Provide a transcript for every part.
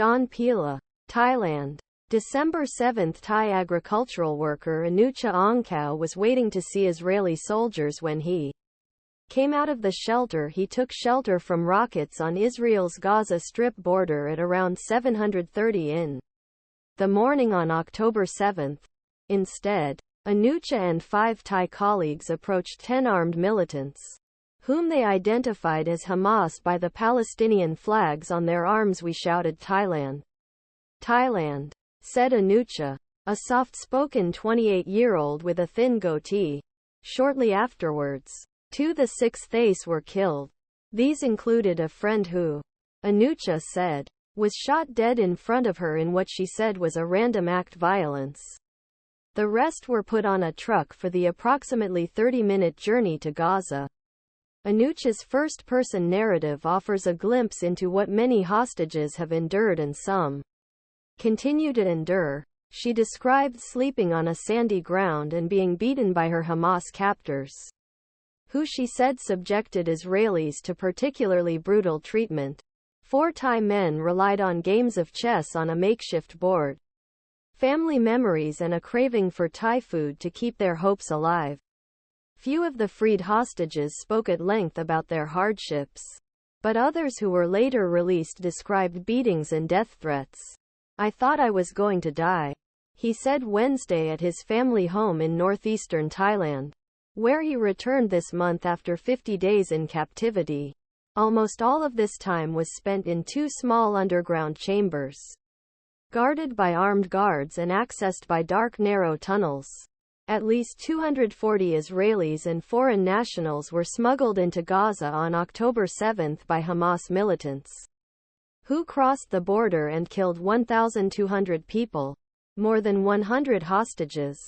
based on PILA, Thailand. December 7. Thai agricultural worker Anucha Angkaew was waiting to see Israeli soldiers when he came out of the shelter. He took shelter from rockets on Israel's Gaza Strip border at around 7:30 in the morning on October 7. Instead, Anucha and 5 Thai colleagues approached 10 armed militants, whom they identified as Hamas by the Palestinian flags on their arms. "We shouted Thailand, Thailand," said Anucha, a soft-spoken 28-year-old with a thin goatee. Shortly afterwards, 2 the 6 Thais were killed. These included a friend who, Anucha said, was shot dead in front of her in what she said was a random act violence. The rest were put on a truck for the approximately 30-minute journey to Gaza. Anucha's first-person narrative offers a glimpse into what many hostages have endured and some continue to endure. She described sleeping on a sandy ground and being beaten by her Hamas captors, who she said subjected Israelis to particularly brutal treatment. 4 Thai men relied on games of chess on a makeshift board, family memories and a craving for Thai food to keep their hopes alive. Few of the freed hostages spoke at length about their hardships, but others who were later released described beatings and death threats. "I thought I was going to die," he said Wednesday at his family home in northeastern Thailand, where he returned this month after 50 days in captivity. Almost all of this time was spent in 2 small underground chambers, guarded by armed guards and accessed by dark narrow tunnels. At least 240 Israelis and foreign nationals were smuggled into Gaza on October 7 by Hamas militants, who crossed the border and killed 1,200 people. More than 100 hostages,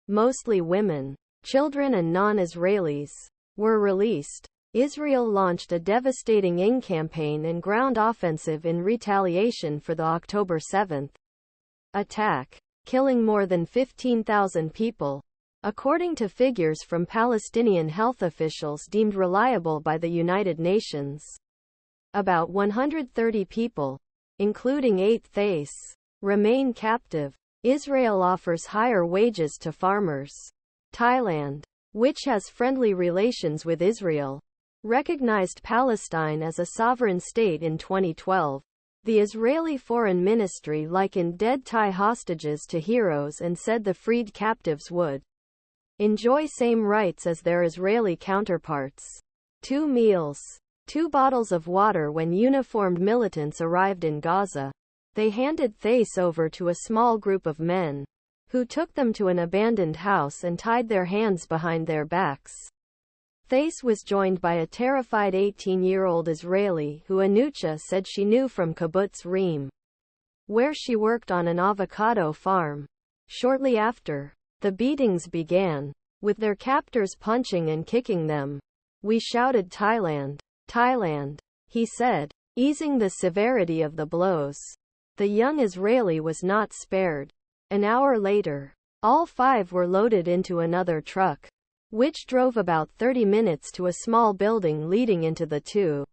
mostly women, children and non-Israelis, were released. Israel launched a devastating in-campaign and ground offensive in retaliation for the October 7 attack, killing more than 15,000 people, according to figures from Palestinian health officials deemed reliable by the United Nations. About 130 people, including 8 Thais, remain captive. Israel offers higher wages to farmers. Thailand, which has friendly relations with Israel, recognized Palestine as a sovereign state in 2012. The Israeli Foreign Ministry likened dead Thai hostages to heroes and said the freed captives would enjoy same rights as their Israeli counterparts. 2 meals, 2 bottles of water. When uniformed militants arrived in Gaza, they handed Thais over to a small group of men, who took them to an abandoned house and tied their hands behind their backs. Thais was joined by a terrified 18-year-old Israeli who Anucha said she knew from Kibbutz Re'im, where she worked on an avocado farm. Shortly after, the beatings began, with their captors punching and kicking them. "We shouted Thailand, Thailand," he said, easing the severity of the blows. The young Israeli was not spared. An hour later, all 5 were loaded into another truck, which drove about 30 minutes to a small building leading into the 2